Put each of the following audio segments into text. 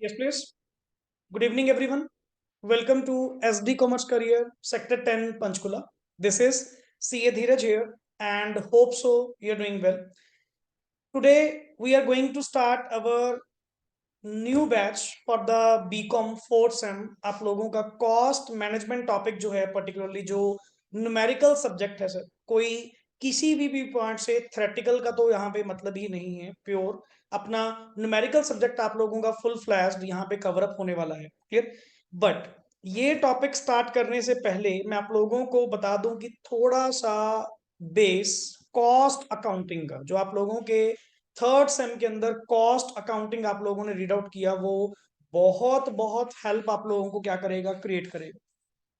Yes, please. Good evening, everyone. Welcome to SD Commerce Career, Sector 10, Panchkula. This is CA Dheeraj here, and hope so you're doing well. Today, we are going to start our new batch for the BCom fourth sem. आप लोगों का cost management topic जो है, particularly जो numerical subject है sir, कोई किसी भी पॉइंट से थ्रेटिकल का तो यहाँ पे मतलब ही नहीं है। प्योर अपना न्यूमेरिकल सब्जेक्ट आप लोगों का फुल फ्लैश्ड यहाँ पे कवर अप होने वाला है। क्लियर। बट ये टॉपिक स्टार्ट करने से पहले मैं आप लोगों को बता दूं कि थोड़ा सा बेस कॉस्ट अकाउंटिंग का जो आप लोगों के थर्ड सेम के अंदर कॉस्ट अकाउंटिंग आप लोगों ने रीड आउट किया, वो बहुत बहुत हेल्प आप लोगों को क्या करेगा, क्रिएट करेगा।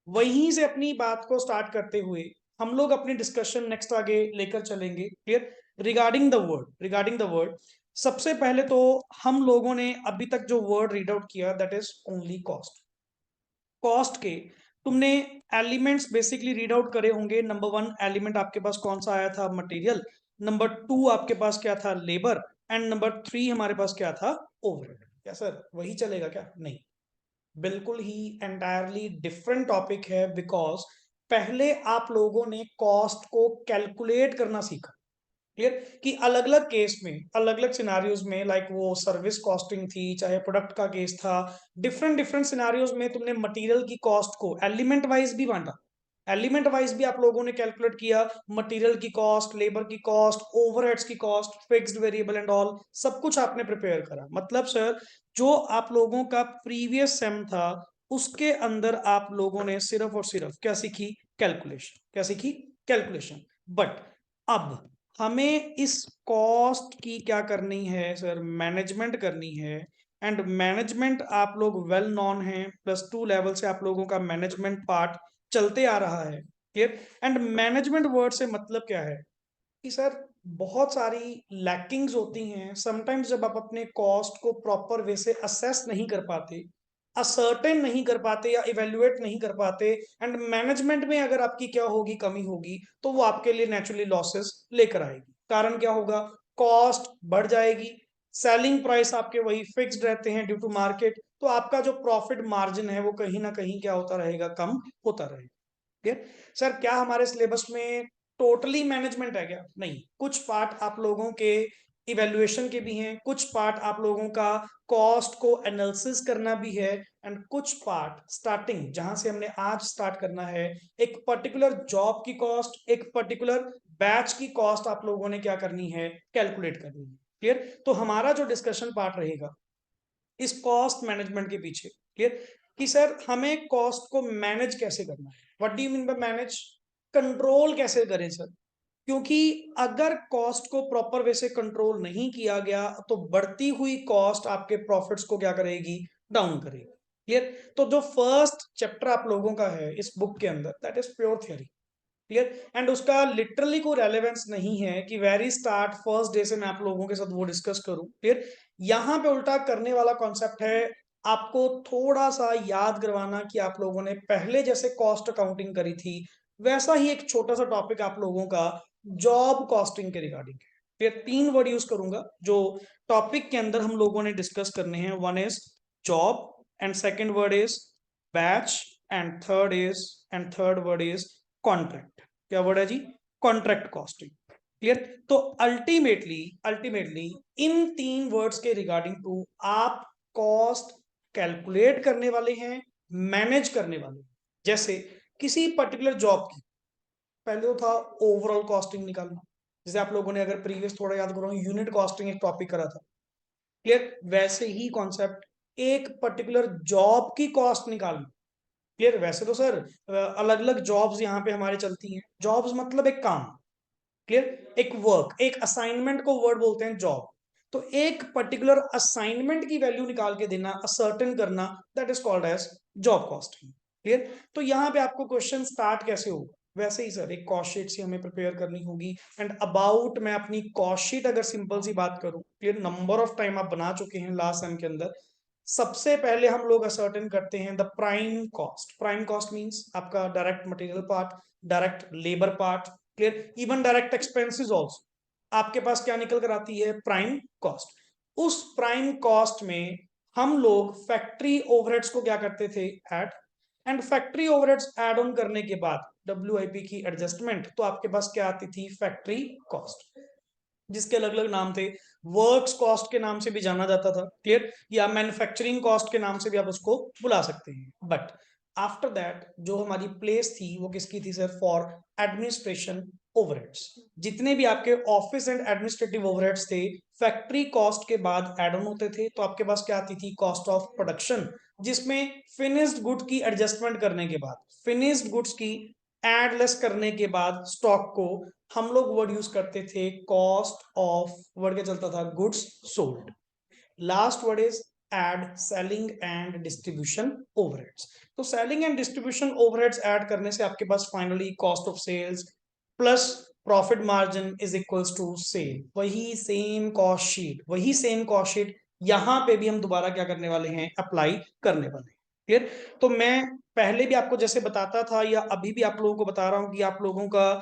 वहीं से अपनी बात को स्टार्ट करते हुए हम लोग अपनी डिस्कशन नेक्स्ट आगे लेकर चलेंगे। क्लियर। रिगार्डिंग द वर्ड सबसे पहले तो हम लोगों ने अभी तक जो वर्ड रीड आउट किया that is only cost. Cost के तुमने एलिमेंट्स बेसिकली रीड आउट करे होंगे। नंबर वन एलिमेंट आपके पास कौन सा आया था, मटेरियल। नंबर टू आपके पास क्या था, लेबर। एंड नंबर थ्री हमारे पास क्या था, ओवरहेड। क्या सर वही चलेगा क्या? नहीं, बिल्कुल ही एंटायरली डिफरेंट टॉपिक है। बिकॉज पहले आप लोगों ने कॉस्ट को कैलकुलेट करना सीखा। क्लियर कि अलग अलग केस में, अलग अलग सिनारियोज में, लाइक वो सर्विस कॉस्टिंग थी चाहे प्रोडक्ट का केस था, डिफरेंट डिफरेंट सिनारियोज में तुमने मटेरियल की कॉस्ट को एलिमेंट वाइज भी बांटा। एलिमेंट वाइज भी आप लोगों ने कैलकुलेट किया, मटेरियल की कॉस्ट, लेबर की कॉस्ट, ओवरहेड्स की cost, fixed variable and all, सब कुछ आपने प्रिपेयर करा। मतलब सर जो आप लोगों का प्रीवियस सेम था उसके अंदर आप लोगों ने सिर्फ और सिर्फ क्या सीखी, कैलकुलेशन। क्या सीखी, कैलकुलेशन। बट अब हमें इस कॉस्ट की क्या करनी है सर, मैनेजमेंट करनी है। एंड मैनेजमेंट आप लोग वेल नॉन है, +2 लेवल से आप लोगों का मैनेजमेंट पार्ट चलते आ रहा है। क्लियर। एंड मैनेजमेंट वर्ड से मतलब क्या है कि सर बहुत सारी लैकिंग्स होती हैं समटाइम्स जब आप अपने कॉस्ट को प्रॉपर वे से असेस नहीं कर पाते, असर्टेन नहीं कर पाते या इवेल्युएट नहीं कर पाते। एंड मैनेजमेंट में अगर आपकी क्या होगी, कमी होगी, तो वो आपके लिए नेचुरली लॉसेस लेकर आएगी। कारण क्या होगा, कॉस्ट बढ़ जाएगी, सेलिंग प्राइस आपके वही फिक्स्ड रहते हैं ड्यू टू मार्केट, तो आपका जो प्रॉफिट मार्जिन है वो कहीं ना कहीं क्या होता रहेगा, कम होता रहेगा। ठीक है सर, क्या हमारे सिलेबस में टोटली मैनेजमेंट है क्या? नहीं, कुछ पार्ट आप लोगों के इवेल्युएशन के भी हैं, कुछ पार्ट आप लोगों का कॉस्ट को एनालिसिस करना भी है, एंड कुछ पार्ट स्टार्टिंग जहां से हमने आज स्टार्ट करना है, एक पर्टिकुलर जॉब की कॉस्ट, एक पर्टिकुलर बैच की कॉस्ट आप लोगों ने क्या करनी है, कैलकुलेट करनी है। क्लियर। तो हमारा जो डिस्कशन पार्ट रहेगा इस कॉस्ट मैनेजमेंट के पीछे, क्लियर, कि सर हमें कॉस्ट को मैनेज कैसे करना है। What do you mean by manage, control कैसे करें सर। क्योंकि अगर कॉस्ट को प्रॉपर वे से कंट्रोल नहीं किया गया तो बढ़ती हुई कॉस्ट आपके प्रॉफिट्स को क्या करेगी, डाउन करेगी। क्लियर। तो जो फर्स्ट चैप्टर आप लोगों का है इस बुक के अंदर that is pure theory. Clear. And उसका लिटरली कोई रेलेवेंस नहीं है कि वेरी स्टार्ट फर्स्ट डे से मैं आप लोगों के साथ वो डिस्कस करूं। क्लियर। यहां पे उल्टा करने वाला कॉन्सेप्ट है, आपको थोड़ा सा याद करवाना कि आप लोगों ने पहले जैसे कॉस्ट अकाउंटिंग करी थी वैसा ही एक छोटा सा टॉपिक आप लोगों का जॉब कॉस्टिंग के रिगार्डिंग है। फिर 3 वर्ड यूज करूंगा जो टॉपिक के अंदर हम लोगों ने डिस्कस करने हैं। One is job, and second word is batch, and third word is contract. क्या वर्ड है जी, कॉन्ट्रैक्ट कॉस्टिंग। क्लियर। तो अल्टीमेटली अल्टीमेटली इन 3 वर्ड्स के रिगार्डिंग टू आप कॉस्ट कैलकुलेट करने वाले हैं, मैनेज करने वाले हैं। जैसे किसी पर्टिकुलर जॉब की पहले तो था ओवरऑल कॉस्टिंग निकालना, जैसे आप लोगों ने अगर प्रीवियस थोड़ा याद करो यूनिट कॉस्टिंग एक टॉपिक करा था। क्लियर। वैसे ही कॉन्सेप्ट एक पर्टिकुलर जॉब की कॉस्ट निकालना। क्लियर। वैसे तो सर अलग अलग जॉब्स यहाँ पे हमारे चलती हैं, जॉब्स मतलब एक काम। क्लियर। एक वर्क, एक असाइनमेंट को वर्ड बोलते हैं जॉब। तो एक पर्टिकुलर असाइनमेंट की वैल्यू निकाल के देना, असर्टेन करना, that is called as job costing. Clear. तो यहाँ पे आपको क्वेश्चन स्टार्ट कैसे होगा, वैसे ही सर एक कॉस्ट शीट से हमें प्रिपेयर करनी होगी। एंड अबाउट मैं अपनी कॉस्ट शीट अगर सिंपल सी बात करूं, क्लियर, नंबर ऑफ टाइम आप बना चुके हैं लास्ट सेम के अंदर। सबसे पहले हम लोग असर्टेन करते हैं the prime cost. Prime cost means आपका direct material part, direct labour part, clear, even direct expenses also. आपके पास क्या निकल कर आती है, प्राइम कॉस्ट। उस प्राइम कॉस्ट में हम लोग फैक्ट्री ओवरहेड्स को क्या करते थे, add, and factory overheads add on करने के बाद WIP की एडजस्टमेंट, तो आपके पास क्या आती थी, फैक्ट्री कॉस्ट, जिसके अलग अलग नाम थे। वर्क्स कॉस्ट के नाम से भी जाना जाता था, क्लियर, या मैन्युफैक्चरिंग कॉस्ट के नाम से भी आप उसको बुला सकते हैं। बट आफ्टर दैट जो हमारी प्लेस थी वो किसकी थी सर, फॉर एडमिनिस्ट्रेशन ओवरहेड्स। जितने भी आपके ऑफिस एंड एडमिनिस्ट्रेटिव ओवरहेड्स थे, फैक्ट्री कॉस्ट के बाद एड ऑन होते थे, तो आपके पास क्या आती थी, कॉस्ट ऑफ प्रोडक्शन, जिसमें फिनिश्ड गुड की एडजस्टमेंट करने के बाद, फिनिश्ड गुड्स की एडलेस करने के बाद स्टॉक को हम लोग वर्ड यूज करते थे कॉस्ट ऑफ, वर्ड क्या चलता था, goods sold. Last word is add selling and distribution overheads. तो selling and distribution overheads add करने से आपके पास finally cost of sales plus profit margin is equals to sale, वही सेम कॉस्ट शीट, वही सेम कॉस्ट शीट यहां पे भी हम दोबारा क्या करने वाले हैं, अप्लाई करने वाले हैं। क्लियर। तो मैं पहले भी आपको जैसे बताता था या अभी भी आप लोगों को बता रहा हूं कि आप लोगों का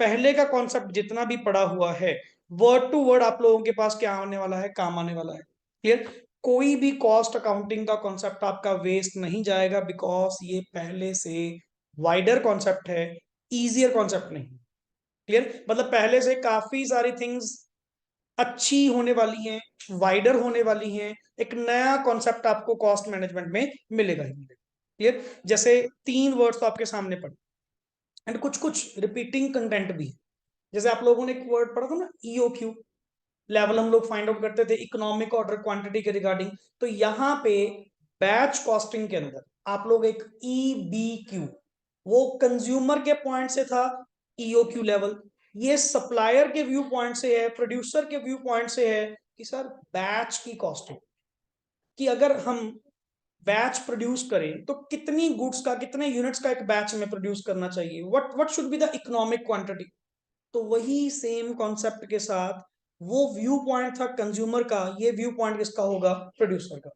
पहले का कॉन्सेप्ट जितना भी पड़ा हुआ है, वर्ड टू वर्ड आप लोगों के पास क्या आने वाला है, काम आने वाला है। क्लियर। कोई भी कॉस्ट अकाउंटिंग का कॉन्सेप्ट आपका वेस्ट नहीं जाएगा, बिकॉज ये पहले से वाइडर कॉन्सेप्ट है, इजियर कॉन्सेप्ट नहीं। क्लियर, मतलब पहले से काफी सारी थिंग्स अच्छी होने वाली हैं, वाइडर होने वाली हैं, एक नया कॉन्सेप्ट आपको कॉस्ट मैनेजमेंट में मिलेगा ही मिलेगा। क्लियर। जैसे 3 वर्ड्स तो आपके सामने पड़े एंड कुछ कुछ रिपीटिंग कंटेंट भी है। जैसे आप लोगों ने एक वर्ड पढ़ा था ना, EOQ लेवल, हम लोग फाइंड आउट करते थे इकोनॉमिक ऑर्डर क्वांटिटी के रिगार्डिंग। तो यहाँ पे बैच कॉस्टिंग के अंदर आप लोग एक EBQ, वो कंज्यूमर के पॉइंट से था EOQ लेवल, ये सप्लायर के व्यू पॉइंट से है, प्रोड्यूसर के व्यू पॉइंट से है कि सर बैच की कॉस्टिंग, कि अगर हम बैच प्रोड्यूस करें तो कितनी गुड्स का, कितने यूनिट्स का एक बैच में प्रोड्यूस करना चाहिए, what should be the economic quantity. तो वही सेम कॉन्सेप्ट के साथ वो व्यू पॉइंट था कंज्यूमर का, ये व्यू पॉइंट किसका होगा, प्रोड्यूसर का।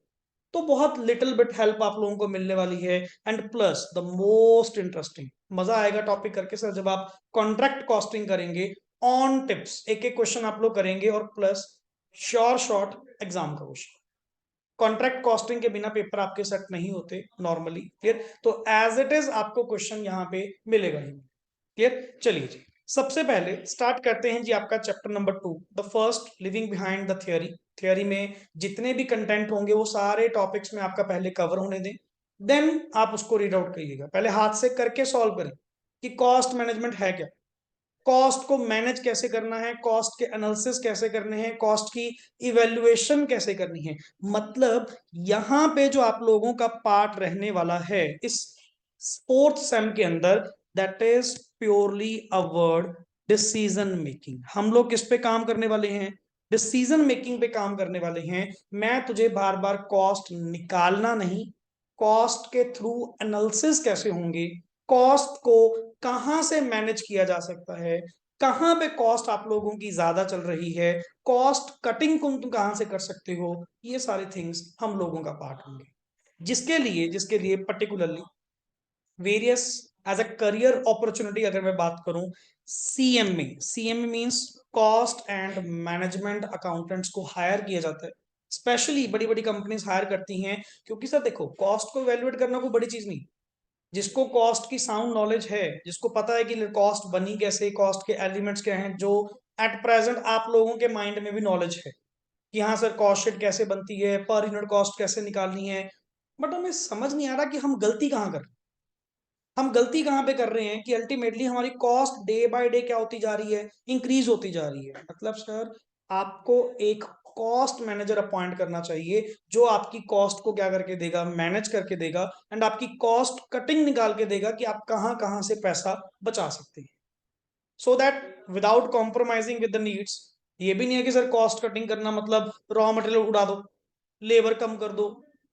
तो बहुत लिटिल बिट हेल्प आप लोगों को मिलने वाली है। And plus the most interesting, मजा आएगा टॉपिक करके सर जब आप कॉन्ट्रैक्ट कॉस्टिंग करेंगे, ऑन टिप्स एक एक क्वेश्चन आप लोग करेंगे, और प्लस श्योर शॉर्ट एग्जाम का क्वेश्चन। कॉन्ट्रैक्ट कॉस्टिंग के बिना पेपर आपके सेट नहीं होते नॉर्मली। क्लियर। तो एज इट इज आपको क्वेश्चन यहाँ पे मिलेगा ही। क्लियर। चलिए जी, सबसे पहले स्टार्ट करते हैं जी आपका chapter number 2, the first living behind the theory. Theory में जितने भी कंटेंट होंगे वो सारे टॉपिक्स में आपका पहले कवर होने दें, देन आप उसको रीड आउट करिएगा, पहले हाथ से करके सॉल्व करें कि कॉस्ट मैनेजमेंट है क्या, कॉस्ट को मैनेज कैसे करना है, कॉस्ट के एनालिसिस कैसे करने हैं, कॉस्ट की इवेल्युएशन कैसे करनी है। मतलब यहां पे जो आप लोगों का पार्ट रहने वाला है इस फोर्थ सेम के अंदर, that is purely a word, decision making. हम लोग किस पे काम करने वाले हैं, डिसीजन मेकिंग पे काम करने वाले हैं। मैं तुझे बार बार कॉस्ट निकालना नहीं, कॉस्ट के थ्रू एनालिसिस कैसे होंगे, कॉस्ट को कहां से मैनेज किया जा सकता है, कहां पे कॉस्ट आप लोगों की ज्यादा चल रही है, कॉस्ट कटिंग को तुम कहां से कर सकते हो, ये सारे थिंग्स हम लोगों का पार्ट होंगे। जिसके लिए particularly various as a career opportunity अगर मैं बात करूं, CMA means cost and management accountants को हायर किया जाता है। स्पेशली बड़ी बड़ी कंपनीज हायर करती हैं, क्योंकि सर देखो कॉस्ट को वैल्यूएट करना कोई बड़ी चीज नहीं। जिसको कॉस्ट की साउंड नॉलेज है, जिसको पता है कि कॉस्ट बनी कैसे, कॉस्ट के एलिमेंट्स क्या हैं, जो एट प्रेजेंट आप लोगों के माइंड में भी नॉलेज है कि हाँ सर कॉस्ट शीट कैसे बनती है, पर यूनिट कॉस्ट कैसे निकालनी है। बट हमें समझ नहीं आ रहा कि हम गलती कहाँ कर रहे हैं। हम गलती कहाँ पे कर रहे हैं कि अल्टीमेटली हमारी कॉस्ट डे बाय डे क्या होती जा रही है, इंक्रीज होती जा रही है। मतलब सर आपको एक कॉस्ट मैनेजर अपॉइंट करना चाहिए, जो आपकी कॉस्ट को क्या करके देगा, मैनेज करके देगा, एंड आपकी कॉस्ट कटिंग निकाल के देगा कि आप कहाँ कहाँ से पैसा बचा सकते हैं, so that without compromising with the needs. ये भी नहीं है कि सर कॉस्ट कटिंग करना मतलब रॉ मटेरियल उड़ा दो, लेबर कम कर दो,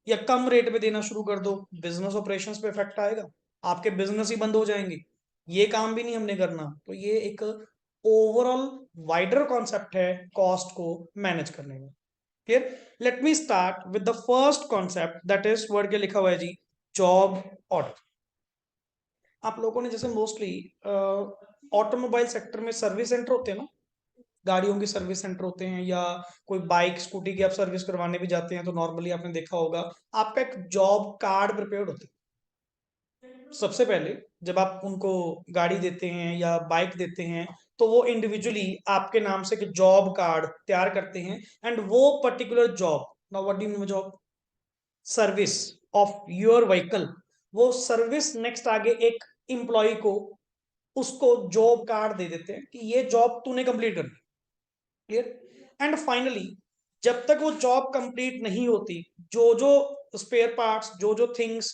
या कम रेट पे देना शुरू कर दो, बिजनेस ऑपरेशंस पे इफेक्ट आएगा, आपके बिजनेस ही बंद हो जाएंगे। ये काम भी नहीं हमने करना। तो ये एक ओवरऑल वाइडर कॉन्सेप्ट है कॉस्ट को मैनेज करने में। Clear. Let me start with the first concept, that is word के लिखा हुआ है जी, जॉब ऑर्डर। आप लोगों ने जैसे मोस्टली ऑटोमोबाइल सेक्टर में सर्विस सेंटर होते हैं ना, गाड़ियों की सर्विस सेंटर होते हैं, या कोई बाइक स्कूटी की आप सर्विस करवाने भी जाते हैं, तो नॉर्मली आपने देखा होगा आपका एक जॉब कार्ड प्रिपेयर्ड होता है। सबसे पहले जब आप उनको गाड़ी देते हैं या बाइक देते हैं, तो वो इंडिविजुअली आपके नाम से एक जॉब कार्ड तैयार करते हैं, एंड वो particular job, now what do you mean job, service of your vehicle, वो सर्विस नेक्स्ट आगे एक इंप्लॉय को, उसको जॉब कार्ड दे देते हैं कि ये जॉब तूने कंप्लीट करनी। क्लियर। एंड फाइनली जब तक वो जॉब कंप्लीट नहीं होती, जो जो स्पेयर पार्ट्स, जो जो थिंग्स,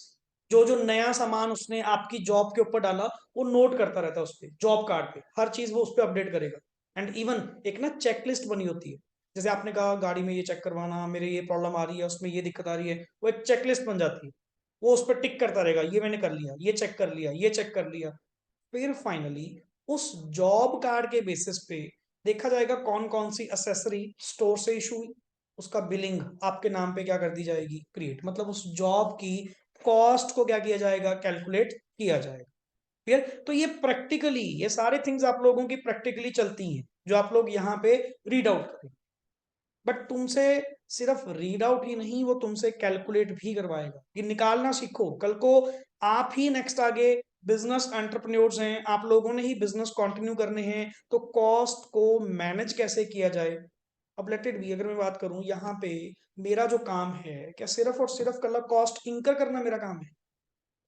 जो जो नया सामान उसने आपकी जॉब के ऊपर डाला, वो नोट करता रहता है उस पर, जॉब कार्ड पे हर चीज वो उस पर अपडेट करेगा। एंड इवन एक ना चेकलिस्ट बनी होती है, जैसे आपने कहा गाड़ी में ये चेक करवाना, मेरे ये प्रॉब्लम आ रही है, उसमें ये दिक्कत आ रही है, वो एक चेकलिस्ट बन जाती है। वो उस पर टिक करता रहेगा, ये मैंने कर लिया, ये चेक कर लिया, ये चेक कर लिया। फिर फाइनली उस जॉब कार्ड के बेसिस पे देखा जाएगा कौन कौन सी असेसरी स्टोर से इशू हुई, उसका बिलिंग आपके नाम पे क्या कर दी जाएगी, क्रिएट, मतलब उस जॉब की कॉस्ट को क्या किया जाएगा, कैलकुलेट किया जाएगा। क्लियर। तो ये प्रैक्टिकली, ये सारे थिंग्स आप लोगों की प्रैक्टिकली चलती हैं, जो आप लोग यहाँ पे रीड आउट करें। बट तुमसे सिर्फ रीड आउट ही नहीं, वो तुमसे कैलकुलेट भी करवाएगा, ये निकालना सीखो। कल को आप ही नेक्स्ट आगे बिजनेस एंटरप्रेन्योर्स हैं, आप लोगों ने ही बिजनेस कंटिन्यू करने हैं, तो कॉस्ट को मैनेज कैसे किया जाए। अब लेट इट बी, अगर मैं बात करूं यहाँ पे, मेरा जो काम है क्या सिर्फ और सिर्फ कल कॉस्ट इंकर करना मेरा काम है।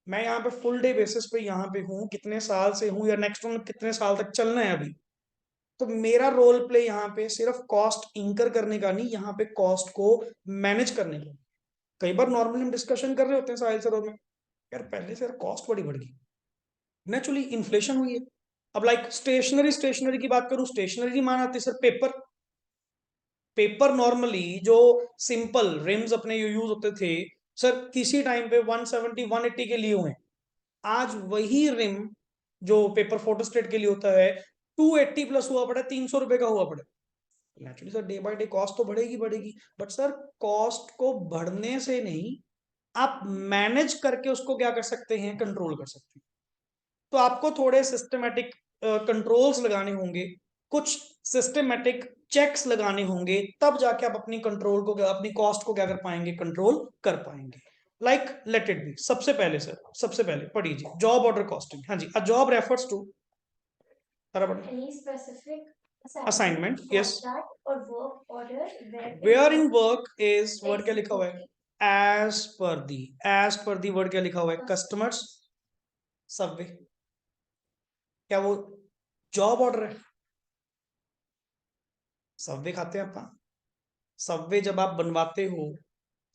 मैं यहाँ पे फुल डे बेसिस पे यहाँ पे हूँ, कितने साल से हूँ, या नेक्स्ट में कितने साल तक चलना है अभी, तो मेरा रोल प्ले यहाँ पे सिर्फ कॉस्ट इंकर करने का नहीं, यहाँ पे कॉस्ट को मैनेज करने का। कई बार नॉर्मली हम डिस्कशन कर रहे होते हैं साहिल सर और मैं, यार पहले से यार कॉस्ट बड़ी बढ़ गई, नेचुरली इन्फ्लेशन हुई है। अब लाइक स्टेशनरी, स्टेशनरी की बात करूं, स्टेशनरी नहीं मान आती सर, पेपर, पेपर नॉर्मली जो सिंपल रिम्स अपने यूज होते थे सर, किसी टाइम पे 170 180 के लिए हुए हैं। आज वही रिम जो पेपर फोटोस्टेट के लिए होता है 280 प्लस हुआ पड़ा है, 300 रुपए का हुआ पड़ा है। Naturally sir day by day cost तो बढ़ेगी बढ़ेगी, बट सर कॉस्ट को बढ़ने से नहीं, आप मैनेज करके उसको क्या कर सकते हैं, कंट्रोल कर सकते हैं। तो आपको थोड़े सिस्टमेटिक कंट्रोल्स लगाने होंगे, कुछ सिस्टमेटिक चेक्स लगाने होंगे, तब जाके आप अपनी कंट्रोल को, अपनी कॉस्ट को क्या कर पाएंगे, कंट्रोल कर पाएंगे। लाइक लेट इट बी, सबसे पहले सर, सबसे पहले पढ़िए जॉब ऑर्डर कॉस्टिंग। हाँ जी, uh job refers to any specific assignment, yes, or work order where in work is word क्या लिखा हुआ है, as per the, as per the word क्या लिखा हुआ है, customers, सबवे, क्या वो जॉब ऑर्डर है। सबवे खाते हैं आप, सबवे जब आप बनवाते हो,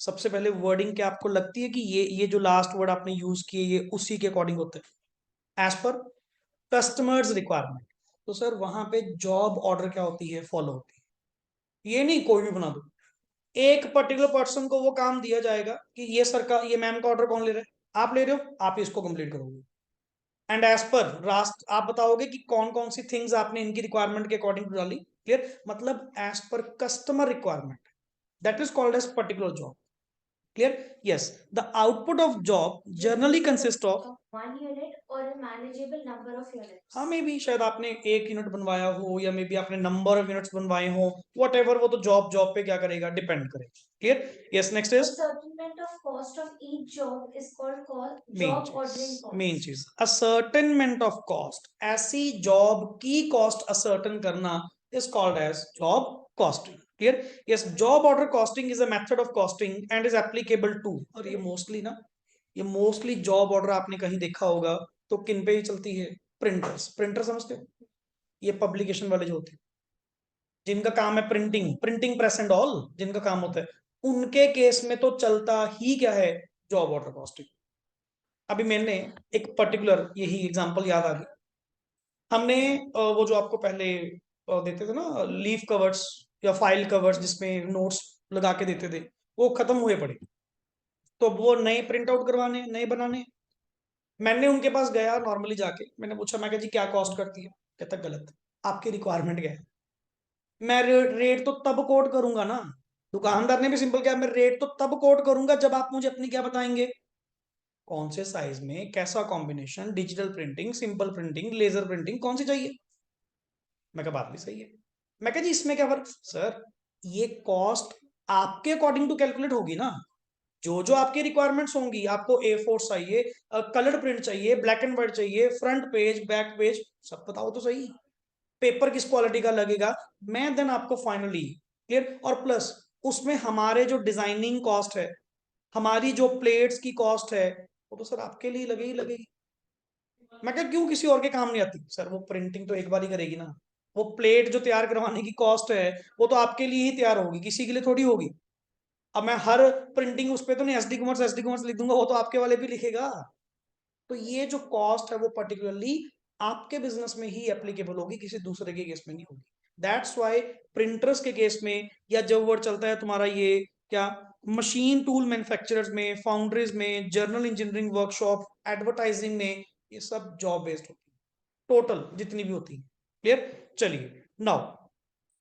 सबसे पहले वर्डिंग क्या आपको लगती है कि ये जो लास्ट वर्ड आपने यूज किए ये उसी के अकॉर्डिंग होता है, एज पर कस्टमर्स रिक्वायरमेंट। तो सर वहां पे जॉब ऑर्डर क्या होती है, फॉलो होती है। ये नहीं कोई भी बना दो, एक पर्टिकुलर पर्सन को वो काम दिया जाएगा कि ये सर का, ये मैम का ऑर्डर कौन ले रहा है, आप ले रहे हो, आप इसको कंप्लीट करोगे। एंड एज पर रास्ट आप बताओगे कि कौन कौन सी थिंग्स आपने इनकी रिक्वायरमेंट के अकॉर्डिंग डाली। क्लियर, मतलब as per customer requirement, that is called as particular job. Clear? Yes. The output of job generally consists of one unit or a manageable number of units. हाँ, may be शायद आपने एक unit बनवाया हो, या may be आपने number of units बनवाए हो, वट एवर, वो तो जॉब जॉब पे क्या करेगा, डिपेंड करेगा। Clear. Yes, next is ascertainment of cost of each job is called job ordering cost. Main चीज ascertainment of cost, ऐसी जॉब की कॉस्ट असर्टन करना is called as job costing. Clear? Yes, job order costing is a method of costing and is applicable to, और ये mostly ना, ये mostly job order आपने कहीं देखा होगा तो किन पे ही चलती है, प्रिंटर्स, प्रिंटर समझते हो, ये पब्लिकेशन वाले जो होते हैं, जिनका काम है printing, printing press and all, जिनका काम होता है, उनके केस में तो चलता ही क्या है, जॉब ऑर्डर कॉस्टिंग। अभी मैंने एक पर्टिकुलर यही एग्जांपल याद आ गई, हमने वो जो आपको पहले देते थे ना लीफ कवर्स या फाइल कवर्स जिसमें नोट्स लगा के देते थे, वो खत्म हुए पड़े, तो अब वो नए प्रिंट आउट करवाने, नए बनाने। मैंने उनके पास गया नॉर्मली जाके, मैंने पूछा, मैं कहा जी क्या कॉस्ट करती है, कहता गलत, आपकी रिक्वायरमेंट क्या है। मैं रेट तो तब कोट करूंगा ना, दुकानदार ने भी सिंपल किया, मैं रेट तो तब कोट करूंगा जब आप मुझे अपनी क्या बताएंगे, कौन से साइज में, कैसा combination, digital printing, simple printing, laser printing, कौन सी चाहिए। मैं कहा बात भी सही है। मैं कहा जी इसमें क्या फर्क सर, ये कॉस्ट आपके अकॉर्डिंग टू कैलकुलेट होगी ना, जो जो आपकी रिक्वायरमेंट्स होंगी, आपको ए फोर चाहिए, कलर्ड प्रिंट चाहिए, ब्लैक एंड व्हाइट चाहिए, फ्रंट पेज बैक पेज, सब बताओ तो सही, पेपर किस क्वालिटी का लगेगा, मैं देन आपको फाइनली क्लियर। और प्लस उसमें हमारे जो डिजाइनिंग कॉस्ट है, हमारी जो प्लेट्स की कॉस्ट है, वो तो सर आपके लिए लगेगी लगेगी। मैं क्या क्यों किसी और के काम नहीं आती सर, वो प्रिंटिंग तो एक बार ही करेगी ना, वो प्लेट जो तैयार करवाने की कॉस्ट है वो तो आपके लिए ही तैयार होगी, किसी के लिए थोड़ी होगी। अब मैं हर प्रिंटिंग उस पर तो नहीं एसडी कॉमर्स लिख दूंगा, वो तो आपके वाले भी लिखेगा। तो ये जो कॉस्ट है वो पर्टिकुलरली आपके बिजनेस में ही एप्लीकेबल होगी, किसी दूसरे के केस में नहीं होगी। दैट्स वाई प्रिंटर्स के केस में, या जो वर्ड चलता है तुम्हारा ये क्या, मशीन टूल मैन्युफैक्चरर्स में, फाउंड्रीज में, जर्नल इंजीनियरिंग वर्कशॉप, एडवर्टाइजिंग में, ये सब जॉब बेस्ड होती है टोटल जितनी भी होती है। क्लियर, चलिए नाउ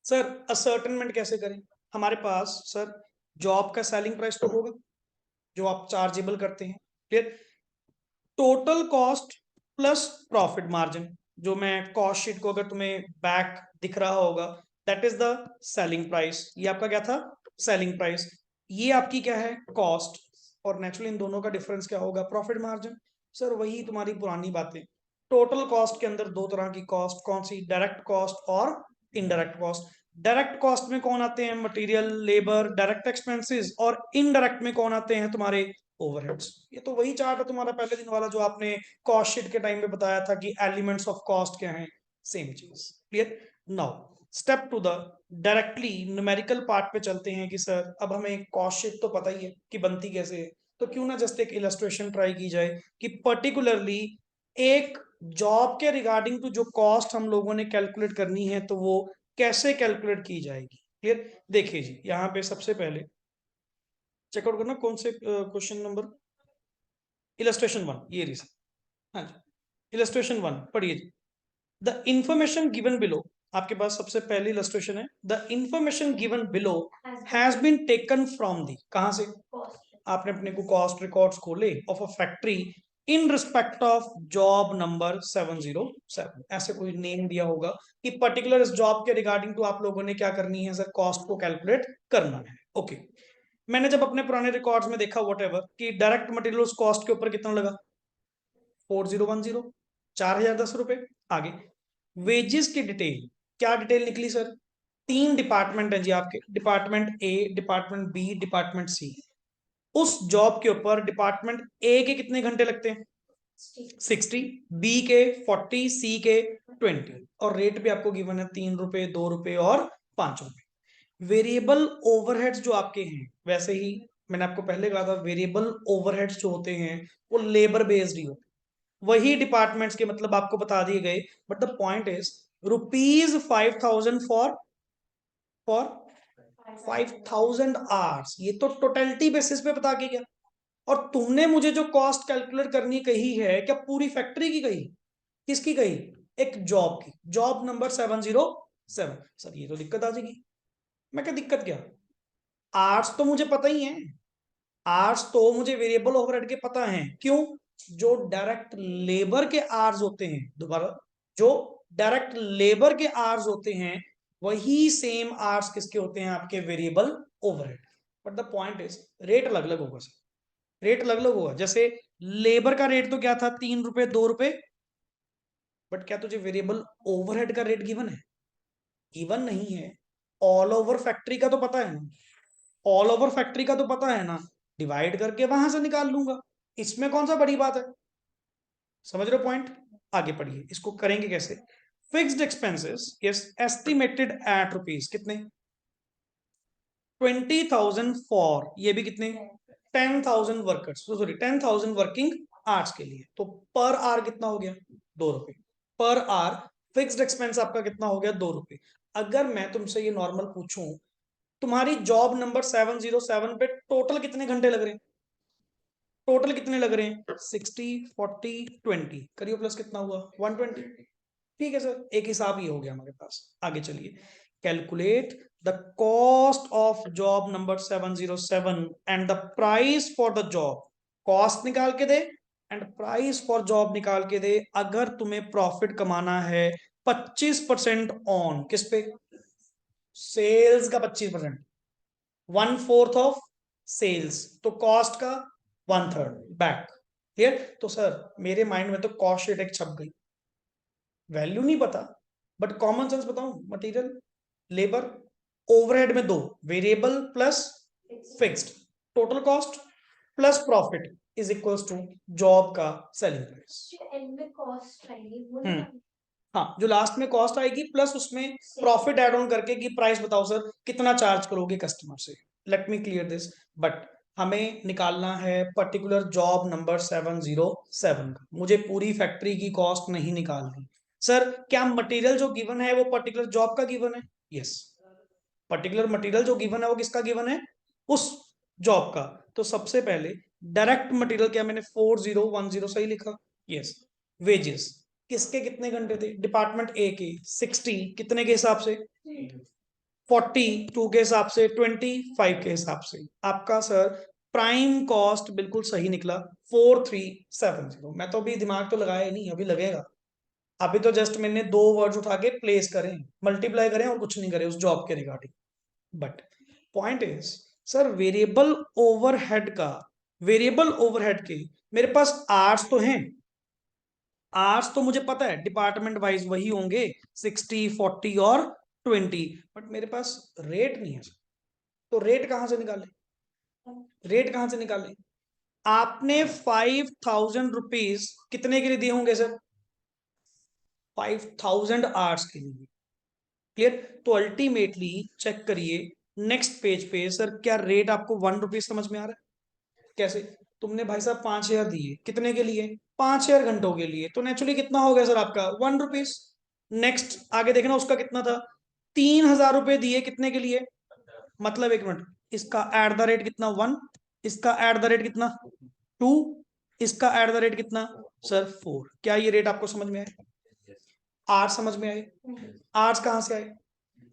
सर असर्टेनमेंट कैसे करें। हमारे पास सर जॉब का सेलिंग प्राइस तो होगा जो आप चार्जेबल करते हैं, clear, total cost plus profit margin, जो मैं कॉस्ट शीट को अगर तुम्हें बैक दिख रहा होगा, that is the selling price. ये आपका क्या था, सेलिंग प्राइस। ये आपकी क्या है, कॉस्ट। और नेचुरली इन दोनों का डिफरेंस क्या होगा, प्रॉफिट मार्जिन। सर वही तुम्हारी पुरानी बातें, टोटल कॉस्ट के अंदर दो तरह की कॉस्ट, कौन सी, डायरेक्ट कॉस्ट और इनडायरेक्ट कॉस्ट। डायरेक्ट कॉस्ट में कौन आते हैं, मटेरियल, लेबर, डायरेक्ट एक्सपेंसेस, और इनडायरेक्ट में कौन आते हैं, तुम्हारे ओवरहेड्स। ये तो वही चार्ट है तुम्हारा पहले दिन वाला जो आपने कॉस्ट शीट के टाइम में बताया था कि एलिमेंट्स ऑफ कॉस्ट क्या हैं, सेम चीज। Clear, now step to the directly numerical part पे चलते हैं कि सर अब हमें कॉस्ट शीट तो पता ही है कि बनती कैसे है, तो क्यों ना जस्ट एक इलस्ट्रेशन ट्राई की जाए कि पर्टिकुलरली एक जॉब के रिगार्डिंग टू जो कॉस्ट हम लोगों ने कैलकुलेट करनी है तो वो कैसे कैलकुलेट की जाएगी। क्लियर, देखिए जी यहाँ पे सबसे पहले चेकआउट करना कौन से क्वेश्चन नंबर, इलस्ट्रेशन वन, ये रीजन, हाँ जी इलस्ट्रेशन वन पढ़िए जी। द इंफॉर्मेशन गिवन बिलो, आपके पास सबसे पहली इलस्ट्रेशन है, the information given below has been taken from the, कहां से, आपने अपने को कॉस्ट रिकॉर्ड्स खोले of a factory in respect of job number 707, ऐसे कोई नेम दिया होगा कि पर्टिकुलर इस जॉब के रिगार्डिंग टू आप लोगों ने क्या करनी है सर, कॉस्ट को कैलकुलेट करना है। ओके, मैंने जब अपने पुराने रिकॉर्ड्स में देखा वट एवर कि डायरेक्ट मटेरियल कॉस्ट के ऊपर कितना लगा, 4010, 4010 रुपए। आगे वेजेस की डिटेल, क्या डिटेल निकली सर, तीन डिपार्टमेंट है जी आपके, department A, department B, department सी। उस जॉब के ऊपर डिपार्टमेंट ए के कितने घंटे लगते हैं, 60, बी के 40, सी के 20, और रेट भी आपको गिवन है, 3 रुपए, 2 रुपए और 5 रुपए। वेरिएबल ओवरहेड्स जो आपके हैं, वैसे ही मैंने आपको पहले कहा था वेरिएबल ओवरहेड्स जो होते हैं वो लेबर बेस्ड ही होते हैं, वही डिपार्टमेंट्स के मतलब आपको बता दिए गए। But the point is ₹5,000 for 5,000 hours, ये तो टोटलिटी बेसिस पे बता के गया। और तुमने मुझे जो कॉस्ट कैलकुलेट करनी कही है, क्या पूरी फैक्ट्री की कही, किसकी कही, एक जॉब की, जॉब नंबर 707। सर ये तो दिक्कत आ जाएगी। मैं क्या दिक्कत, क्या, आर्ट्स तो मुझे पता ही है, आर्ट्स तो मुझे वेरिएबल ओवरहेड के पता है, क्यों, जो डायरेक्ट लेबर के आर्स होते हैं, दोबारा, जो डायरेक्ट लेबर के आर्स होते हैं वही सेम आर्स किसके होते हैं, आपके variable overhead. But the point is rate अलग अलग होगा सर, रेट अलग अलग होगा। जैसे लेबर का रेट तो क्या था, 3 रुपए, 2 रुपए, बट क्या तुझे वेरिएबल ओवरहेड का रेट गिवन है, गिवन नहीं है। ऑल ओवर फैक्ट्री का तो पता है ना, ऑल ओवर फैक्ट्री का तो पता है ना, डिवाइड करके वहां से निकाल लूंगा, इसमें कौन सा बड़ी बात है। समझ रहे हो पॉइंट, आगे पढ़िए इसको करेंगे कैसे। Fixed expenses yes estimated at rupees कितने, 20,000 फॉर, ये भी कितने, 10,000 वर्कर्स, सॉरी 10,000 वर्किंग आवर्स के लिए, तो पर आवर कितना हो गया, 2 रुपए पर आवर। फिक्स्ड एक्सपेंस आपका कितना हो गया, 2 रुपए। अगर मैं तुमसे ये नॉर्मल पूछूं, तुम्हारी जॉब नंबर 707 पे टोटल कितने घंटे लग रहे हैं, टोटल कितने लग रहे हैं, 60, 40, 20, करियो प्लस कितना हुआ, 120। ठीक है सर, एक हिसाब ये हो गया हमारे पास। आगे चलिए, calculate the cost of job number 707 and the price for the job, cost निकाल के दे एंड प्राइस फॉर जॉब निकाल के दे। अगर तुम्हें प्रॉफिट कमाना है 25% ऑन किस पे, सेल्स का 25%, 1/4 ऑफ सेल्स, तो कॉस्ट का 1/3 बैक। क्लियर? तो सर मेरे माइंड में तो कॉस्ट शीट एक छप गई, वैल्यू नहीं पता, बट कॉमन सेंस बताऊं, मटेरियल, लेबर, ओवरहेड में दो, variable plus fixed, total cost plus profit is equals to job का सेलिंग प्राइस। हाँ, जो लास्ट में कॉस्ट आएगी प्लस उसमें प्रॉफिट एड ऑन करके कि प्राइस बताओ सर कितना चार्ज करोगे कस्टमर से। Let me clear this, but हमें निकालना है पर्टिकुलर जॉब नंबर 707 का, मुझे पूरी फैक्ट्री की कॉस्ट नहीं निकालनी। सर क्या मटेरियल जो गिवन है वो पर्टिकुलर जॉब का गिवन है? यस, पर्टिकुलर मटेरियल जो गिवन है वो किसका गिवन है? उस जॉब का। तो सबसे पहले डायरेक्ट मटेरियल, क्या मैंने 4010 सही लिखा? यस। वेजेस किसके कितने घंटे थे? डिपार्टमेंट ए के 60, कितने के हिसाब से? 42 के हिसाब से, 25 के हिसाब से। आपका सर प्राइम कॉस्ट बिल्कुल सही निकला 4370। मैं तो अभी दिमाग तो लगाया ही नहीं, अभी लगेगा। अभी तो जस्ट मैंने दो वर्ड्स उठा के प्लेस करें, मल्टीप्लाई करें और कुछ नहीं करें उस जॉब के regarding. But point is sir variable overhead का, वेरिएबल ओवरहेड के मेरे पास आर्स तो हैं, आर्स तो मुझे पता है डिपार्टमेंट वाइज वही होंगे 60, 40 और 20, बट मेरे पास रेट नहीं है। तो रेट कहां से निकाले? रेट कहां से निकाले? आपने 5000 रुपीज कितने के लिए दिए होंगे सर? 5000 आवर्स के लिए। क्लियर? तो अल्टीमेटली चेक करिए नेक्स्ट पेज पे, सर क्या रेट आपको 1 रुपीज समझ में आ रहा है? कैसे? तुमने भाई साहब 5000 दिए, कितने के लिए? 5000 घंटों के लिए, तो नेचुरली कितना हो गया सर आपका? 1 रुपीज। नेक्स्ट आगे देखना उसका कितना था? 3000 रुपए दिए, कितने के लिए? मतलब एक मिनट, इसका एट द रेट कितना? 1, इसका एट द रेट कितना? 2, इसका एट द रेट कितना सर? 4। क्या ये रेट आपको समझ में आए? आर समझ में आए? आर्स कहां से आए?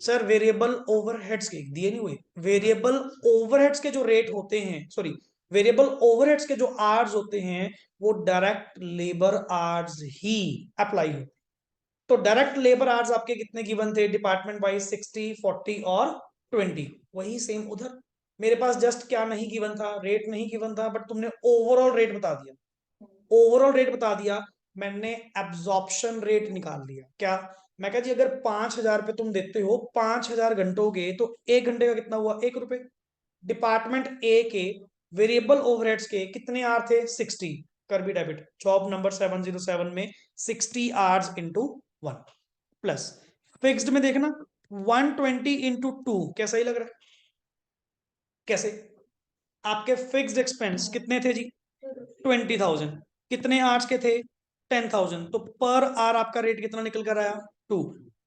सर वेरिएबल ओवरहेड्स के दिए नहीं हुए, वेरिएबल ओवरहेड्स के जो रेट होते हैं, सॉरी, वेरिएबल ओवरहेड्स के जो आर्स होते हैं वो डायरेक्ट लेबर आर्स ही अप्लाई होते। तो डायरेक्ट लेबर आवर्स आपके कितने गिवन थे डिपार्टमेंट वाइज? 60, 40 और 20। वही सेम उधर मेरे पास जस्ट क्या नहीं गिवन था? रेट नहीं गिवन था, बट तुमने ओवरऑल रेट बता दिया। ओवरऑल रेट बता दिया, मैंने एब्जॉर्प्शन रेट निकाल लिया। क्या? मैं कहा जी अगर 5000 पे तुम देते हो 5000 घंटों के, तो एक घंटे का कितना हुआ? 1 रुपए। डिपार्टमेंट ए के वेरिएबल ओवरहेड्स के कितने आर थे? 60। कर भी डेबिट, जॉब नंबर 707 में 60 आवर्स इंटू 1 प्लस फिक्स्ड में देखना 120 इंटू 2। कैसा ही लग रहा है? कैसे? आपके फिक्स्ड एक्सपेंस कितने थे जी? 20,000। कितने आवर्स के थे? 10,000। तो पर आवर आपका रेट कितना निकल कर आया? 2।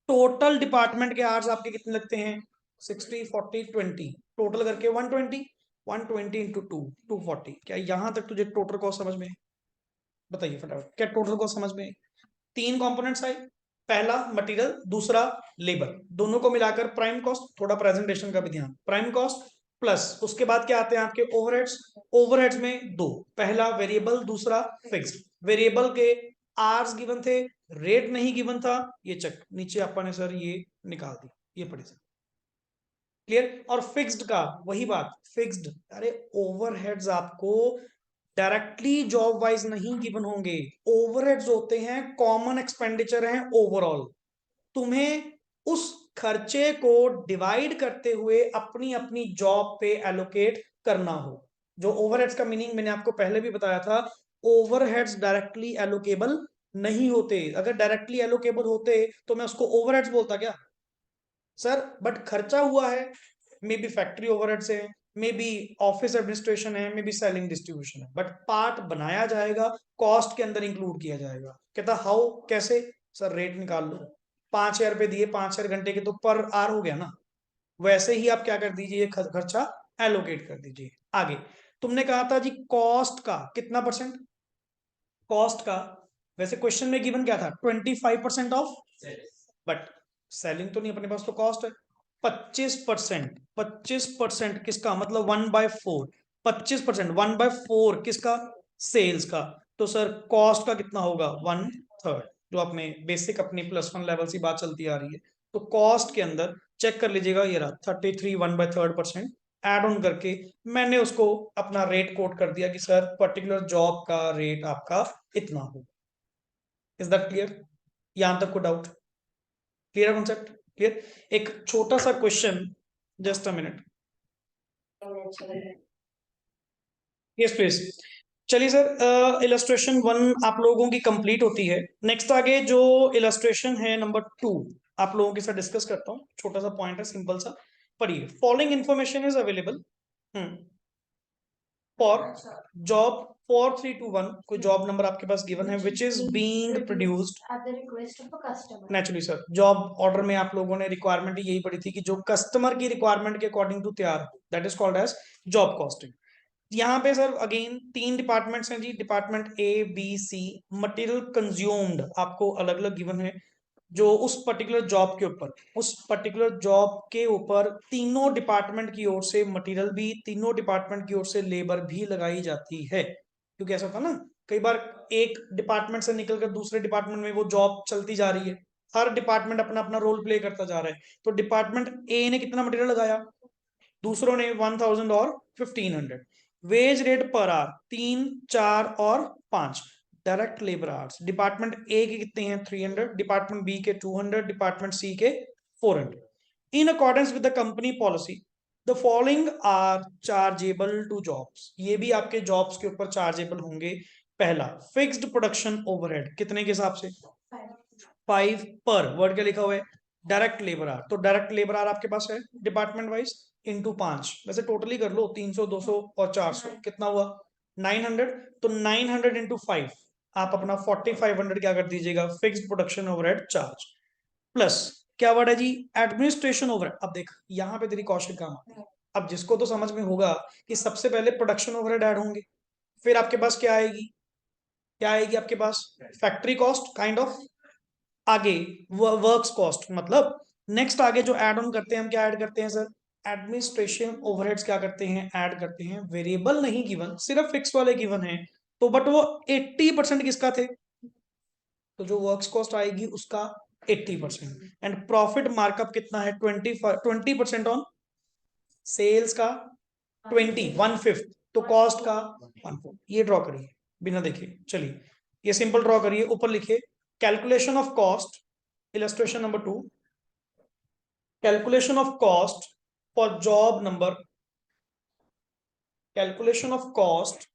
टोटल डिपार्टमेंट के आवर्स आपके कितने लगते हैं? 60, 40, 20, टोटल करके 120। 120 इंटू 2, 240। क्या यहां तक तुझे टोटल कॉस्ट समझ में? बताइए फटाफट, क्या टोटल कॉस्ट समझ में? तीन कंपोनेंट्स आए, पहला मटेरियल, दूसरा लेबर, दोनों को मिलाकर प्राइम कॉस्ट। थोड़ा प्रेजेंटेशन का भी ध्यान, प्राइम कॉस्ट प्लस उसके बाद क्या आते हैं आपके? ओवरहेड्स। ओवरहेड्स में दो, पहला वेरिएबल, दूसरा फिक्स्ड। वेरिएबल के आर्स गिवन थे, रेट नहीं गिवन था, ये चेक नीचे आपने सर ये निकाल दी, ये पढ़े सर। क्लियर? और फिक्स्ड का वही बात, फिक्स्ड, अरे ओवरहेड्स आपको डायरेक्टली जॉब वाइज नहीं गिवन होंगे, ओवरहेड्स होते हैं, कॉमन एक्सपेंडिचर हैं ओवरऑल। तुम्हें उस खर्चे को डिवाइड करते हुए अपनी अपनी जॉब पे एलोकेट करना हो। जो ओवरहेड्स का मीनिंग मैंने आपको पहले भी बताया था, ओवरहेड्स डायरेक्टली एलोकेबल नहीं होते। अगर डायरेक्टली एलोकेबल होते तो मैं उसको ओवरहेड्स बोलता क्या सर? बट खर्चा हुआ है, मे बी फैक्ट्री ओवरहेड से, मे बी ऑफिस एडमिनिस्ट्रेशन है, मे बी सेलिंग डिस्ट्रीब्यूशन है, बट पार्ट बनाया जाएगा, कॉस्ट के अंदर इंक्लूड किया जाएगा। कहता हाउ? कैसे? सर रेट निकाल लो, 5000 रुपए दिए 5000 घंटे के, तो पर आर हो गया ना। वैसे ही आप क्या कर दीजिए, खर्चा एलोकेट कर दीजिए। आगे तुमने कहा था जी कॉस्ट का कितना परसेंट? कॉस्ट का वैसे क्वेश्चन में गिवन क्या था? 25% ऑफ, बट सेलिंग तो नहीं अपने पास, तो कॉस्ट है 25%। 25% किसका? मतलब 1/4। 25% 1/4 किसका? सेल्स का। तो सर कॉस्ट का कितना होगा? 1/3। जो आप में बेसिक अपनी +1 लेवल से बात चलती आ रही है, तो कॉस्ट के अंदर चेक कर लीजिएगा, ये रहा 33 1/3% एड ऑन करके मैंने उसको अपना रेट कोट कर दिया कि सर पर्टिकुलर जॉब का रेट आपका इतना हो। Is that clear? यहां तक को डाउट? Clear concept? क्लियर? एक छोटा सा question, just a minute. Yes please. चलिए सर, इलस्ट्रेशन 1 आप लोगों की कंप्लीट होती है। नेक्स्ट आगे जो इलस्ट्रेशन है नंबर 2 आप लोगों के साथ डिस्कस करता हूँ। छोटा सा पॉइंट है, सिंपल सा। पढ़िए, following information is available for job 4321, कोई जॉब नंबर आपके पास गिवन है, which is being produced at the request of a customer. Naturally sir, job order में आप लोगों ने रिक्वायरमेंट यही पढ़ी थी कि जो कस्टमर की रिक्वायरमेंट के अकॉर्डिंग टू तैयार हो, that is called as job costing. यहाँ पे सर अगेन 3 डिपार्टमेंट्स हैं जी, department A B C. Material consumed आपको अलग अलग गिवन है, जो उस पर्टिकुलर जॉब के ऊपर, उस पर्टिकुलर जॉब के ऊपर तीनों डिपार्टमेंट की ओर से मटेरियल भी, तीनों डिपार्टमेंट की ओर से लेबर भी लगाई जाती है। क्योंकि ऐसा होता है ना, कई बार एक डिपार्टमेंट से निकलकर दूसरे डिपार्टमेंट में वो जॉब चलती जा रही है, हर डिपार्टमेंट अपना अपना रोल प्ले करता जा रहा है। तो डिपार्टमेंट ए ने कितना मटेरियल लगाया, दूसरों ने 1000 और 1500। वेज रेट पर आवर 3 4 और 5। Direct labour hours department A के कितने हैं 300, डिपार्टमेंट बी के 200, डिपार्टमेंट सी के 400। In accordance with the company policy the following are chargeable to jobs, ये भी आपके जॉब्स के ऊपर चार्जेबल होंगे। पहला, फिक्स्ड प्रोडक्शन ओवरहेड, कितने के हिसाब से? 5 पर वर्ड क्या लिखा हुआ है, डायरेक्ट लेबर आर। तो डायरेक्ट लेबर आर आपके पास है डिपार्टमेंट वाइज इंटू 5, वैसे टोटली कर लो 300 200 और 400 कितना हुआ 900। तो 900 इंटू 5 आप अपना 4500 क्या कर दीजिएगा, fixed production overhead charge. Plus क्या वर्ड है जी, एडमिनिस्ट्रेशन ओवरहेड। अब देख यहाँ पे तेरी कौशल काम आती है। अब जिसको तो समझ में होगा कि सबसे पहले प्रोडक्शन ओवरहेड ऐड होंगे, फिर आपके पास क्या आएगी, क्या आएगी आपके पास, फैक्ट्री कॉस्ट काइंड ऑफ। आगे वर्क्स कॉस्ट, मतलब नेक्स्ट आगे जो ऐड ऑन करते हैं हम, क्या ऐड करते हैं सर, एडमिनिस्ट्रेशन ओवरहेड्स क्या करते हैं, ऐड करते हैं। वेरिएबल नहीं गिवन, सिर्फ फिक्स वाले गिवन है, तो बट वो 80% किसका थे, तो जो वर्क्स कॉस्ट आएगी उसका 80%। एंड प्रॉफिट मार्कअप कितना है, 20% ऑन सेल्स का 1/5, तो कॉस्ट का 1/4। ये ड्रॉ करिए बिना देखे, चलिए ये सिंपल ड्रॉ करिए। ऊपर लिखिए calculation of cost, illustration number 2, calculation of cost for job number, calculation of cost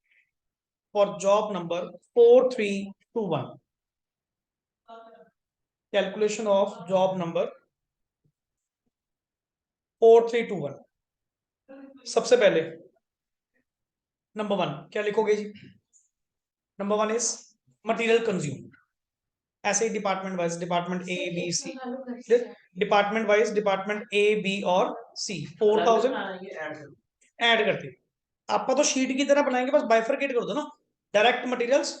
for job number 4321, calculation of job number 4321। सबसे पहले नंबर 1 क्या लिखोगे जी, नंबर 1 इज मटेरियल कंज्यूम। ऐसे ही department wise, department A B C, department wise department A B और C 4000 add करते हैं। आपका तो शीट की तरह बनाएंगे, बस बाइफरकेट कर दो ना, direct materials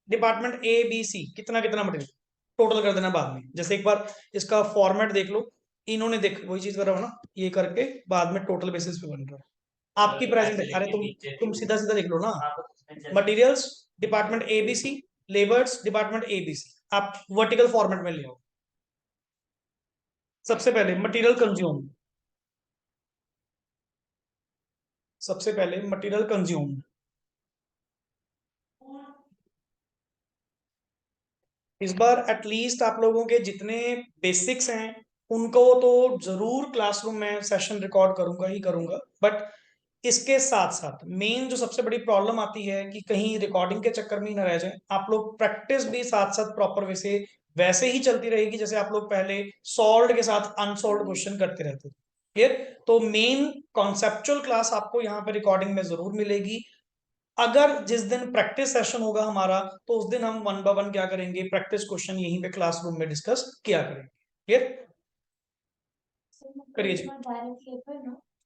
department A B C कितना कितना मटेरियल टोटल कर देना बाद में। जैसे एक बार इसका फॉर्मेट देख लो, इन्होंने देख वही चीज करा हो ना, ये करके बाद में टोटल बेसिस पे बन रहा है आपकी प्रेजेंट है। अरे तुम सीधा सीधा देख लो ना, materials department A B C, labours department A B C, आप वर्टिकल फॉर्मेट में ले आओ। सबसे पहले मटेरियल कंज्यूम, सबसे पहले मटेरियल कंज्यूम। इस बार एटलीस्ट आप लोगों के जितने बेसिक्स हैं उनको तो जरूर क्लासरूम में सेशन रिकॉर्ड करूंगा ही करूंगा, बट इसके साथ साथ मेन जो सबसे बड़ी प्रॉब्लम आती है कि कहीं रिकॉर्डिंग के चक्कर में ही ना रह जाए, आप लोग प्रैक्टिस भी साथ साथ प्रॉपर वैसे वैसे ही चलती रहेगी जैसे आप लोग पहले सॉल्व्ड के साथ अनसॉल्व्ड क्वेश्चन करते रहते थे। क्लियर? तो मेन कॉन्सेप्चुअल क्लास आपको यहाँ पे रिकॉर्डिंग में जरूर मिलेगी। अगर जिस दिन प्रैक्टिस सेशन होगा हमारा, तो उस दिन हम 1 बाय 1 क्या करेंगे, प्रैक्टिस क्वेश्चन यहीं पे क्लासरूम में डिस्कस किया करेंगे। क्लियर? करिए जी।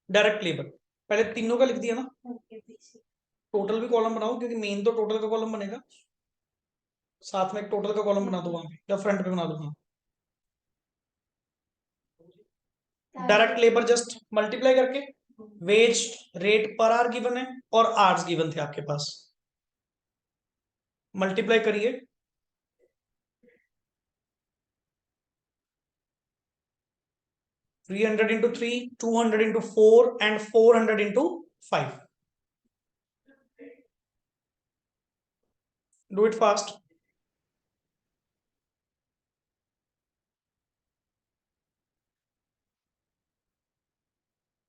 डायरेक्ट लेबर पहले तीनों का लिख दिया ना, टोटल भी कॉलम बनाओ क्योंकि मेन तो टोटल का कॉलम बनेगा, साथ में एक टोटल का कॉलम बना दो वहां पे या फ्रंट पे बना दो। हाँ, डायरेक्ट लेबर जस्ट मल्टीप्लाई करके wage rate per hour given है और आवर्स गिवन थे आपके पास, मल्टीप्लाई करिए। 300 into 3, 200 into 4 and 400 into 5. Do it fast.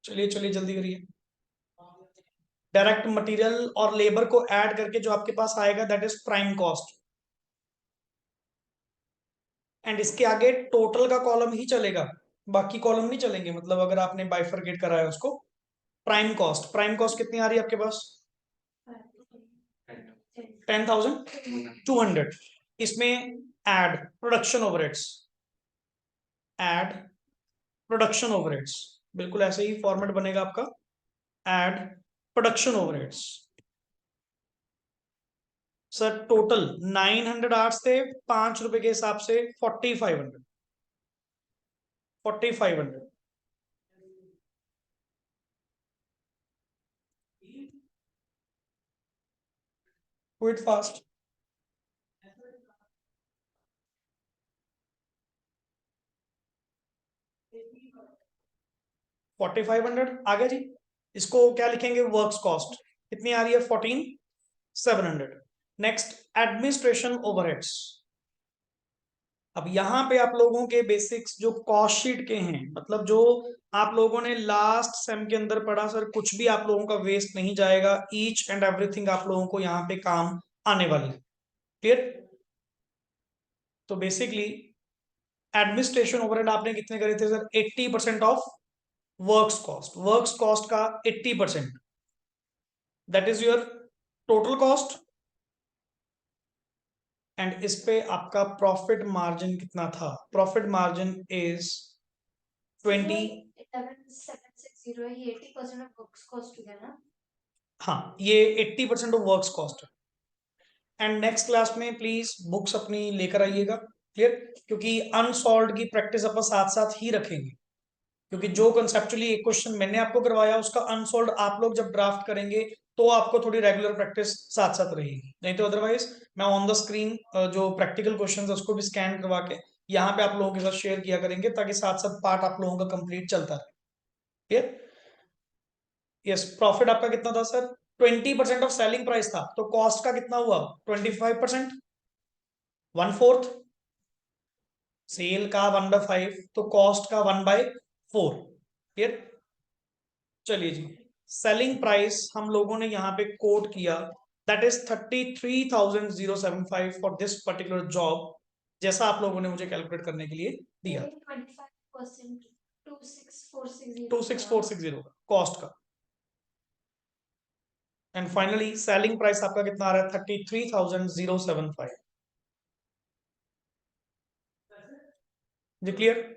चलिए चलिए जल्दी करिए. डायरेक्ट मटेरियल और लेबर को ऐड करके जो आपके पास आएगा that is prime cost. And इसके आगे टोटल का कॉलम ही चलेगा, बाकी कॉलम नहीं चलेंगे. मतलब अगर आपने बाइफरकेट करा है उसको. प्राइम कॉस्ट कितनी आ रही है आपके पास? 10,200. इसमें add production overheads. Add production overheads. बिल्कुल ऐसे ही फॉर्मेट बनेगा आपका. Add production overheads. Sir total 900 hours थे, 5 रुपए के हिसाब से 4500. 4500. Quit fast. 4500 आ गया जी. इसको क्या लिखेंगे? वर्क्स कॉस्ट कितनी आ रही है? 14700. Next administration overheads. अब यहाँ पे आप लोगों के बेसिक्स जो कॉस्ट शीट के हैं, मतलब जो आप लोगों ने लास्ट सेम के अंदर पढ़ा, सर कुछ भी आप लोगों का वेस्ट नहीं जाएगा. ईच एंड एवरीथिंग आप लोगों को यहाँ पे काम आने वाली है. क्लियर? तो बेसिकली एडमिनिस्ट्रेशन ओवरहेड आपने कितने करे थे sir? 80% of works cost. Works cost का 80%, that is your total cost. And इस पे आपका प्रॉफिट मार्जिन कितना था? Profit margin is 20. 11,760 है, ये 80% ऑफ बुक्स कॉस्ट हो गया ना. हाँ, ये 80% ऑफ वर्क्स कॉस्ट है. एंड नेक्स्ट क्लास में प्लीज बुक्स अपनी लेकर आइएगा. क्लियर? क्योंकि अनसॉल्व की प्रैक्टिस अपन साथ साथ ही रखेंगे. क्योंकि जो कंसेप्चुअली एक क्वेश्चन मैंने आपको करवाया उसका अनसॉल्व आप लोग जब ड्राफ्ट करेंगे तो आपको थोड़ी रेगुलर प्रैक्टिस साथ साथ रहेगी. नहीं तो अदरवाइज मैं ऑन द स्क्रीन जो प्रैक्टिकल क्वेश्चन है उसको भी स्कैन करवा के यहाँ पे आप लोगों के साथ शेयर किया करेंगे, ताकि साथ साथ पार्ट आप लोगों का कंप्लीट चलता रहे. क्लियर? यस. प्रॉफिट आपका कितना था सर? 20% ऑफ सेलिंग प्राइस था, तो कॉस्ट का कितना हुआ? 25%. 1/4. सेल का 1/5, तो कॉस्ट का 1/4. क्लियर? चलिए जी. सेलिंग प्राइस हम लोगों ने यहाँ पे कोट किया, that is 33,075 for this particular job, जैसा आप लोगों ने मुझे कैलकुलेट करने के लिए दिया. 25% 26,460 26,460 कॉस्ट का. एंड फाइनली सेलिंग प्राइस आपका कितना आ रहा है? 33,075. जी क्लियर?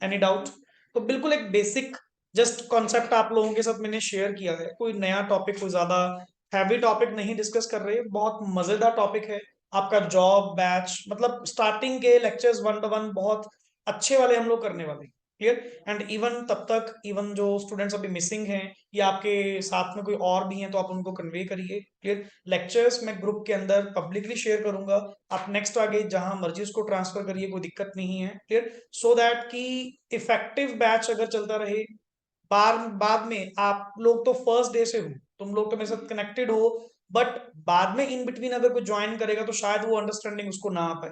Any doubt? तो बिल्कुल एक बेसिक जस्ट कॉन्सेप्ट आप लोगों के साथ मैंने शेयर किया है. कोई नया टॉपिक, कोई ज्यादा हैवी टॉपिक नहीं डिस्कस कर रहे. बहुत मजेदार टॉपिक है आपका जॉब बैच. मतलब स्टार्टिंग के लेक्चर्स 1 to 1 बहुत अच्छे वाले हम लोग करने वाले. क्लियर? एंड इवन तब तक इवन जो स्टूडेंट्स अभी मिसिंग हैं या आपके साथ में कोई और भी हैं तो आप उनको कन्वे करिए. क्लियर? लेक्चर्स मैं ग्रुप के अंदर पब्लिकली शेयर करूंगा. आप नेक्स्ट आगे जहां मर्जी उसको ट्रांसफर करिए, कोई दिक्कत नहीं है. क्लियर? सो दैट कि इफेक्टिव बैच अगर चलता रहे, बाद में आप लोग तो फर्स्ट डे से हो, तुम लोग तो मेरे साथ कनेक्टेड हो, बट बाद में इन बिटवीन अगर कोई ज्वाइन करेगा तो शायद वो अंडरस्टैंडिंग उसको ना आ पाए.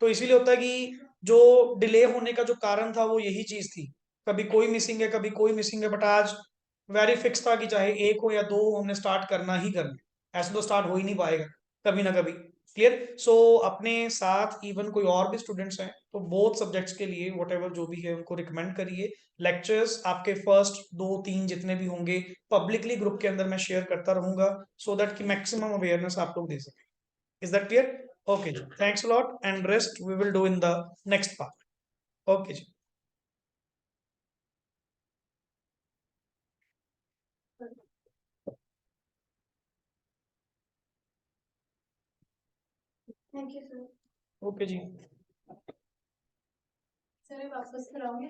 तो इसीलिए होता है कि जो डिले होने का जो कारण था वो यही चीज थी. कभी कोई मिसिंग है, कभी कोई मिसिंग है, बट आज वेरी फिक्स था कि चाहे एक हो या दो हो, हमने स्टार्ट करना ही करना है. ऐसे तो स्टार्ट हो ही नहीं पाएगा कभी ना कभी. क्लियर? सो अपने साथ इवन कोई और भी स्टूडेंट्स हैं तो बोथ सब्जेक्ट्स के लिए वट जो भी है उनको रिकमेंड करिए. लेक्चर्स आपके फर्स्ट 2-3 जितने भी होंगे पब्लिकली ग्रुप के अंदर मैं शेयर करता रहूंगा, सो दैट कि मैक्सिमम अवेयरनेस आप लोग दे सकें. Is that clear? Okay, ji. Thanks a lot, and rest we will do in the next part. Okay, ji. Thank you sir. Okay, ji. Sir वापस कराओगे?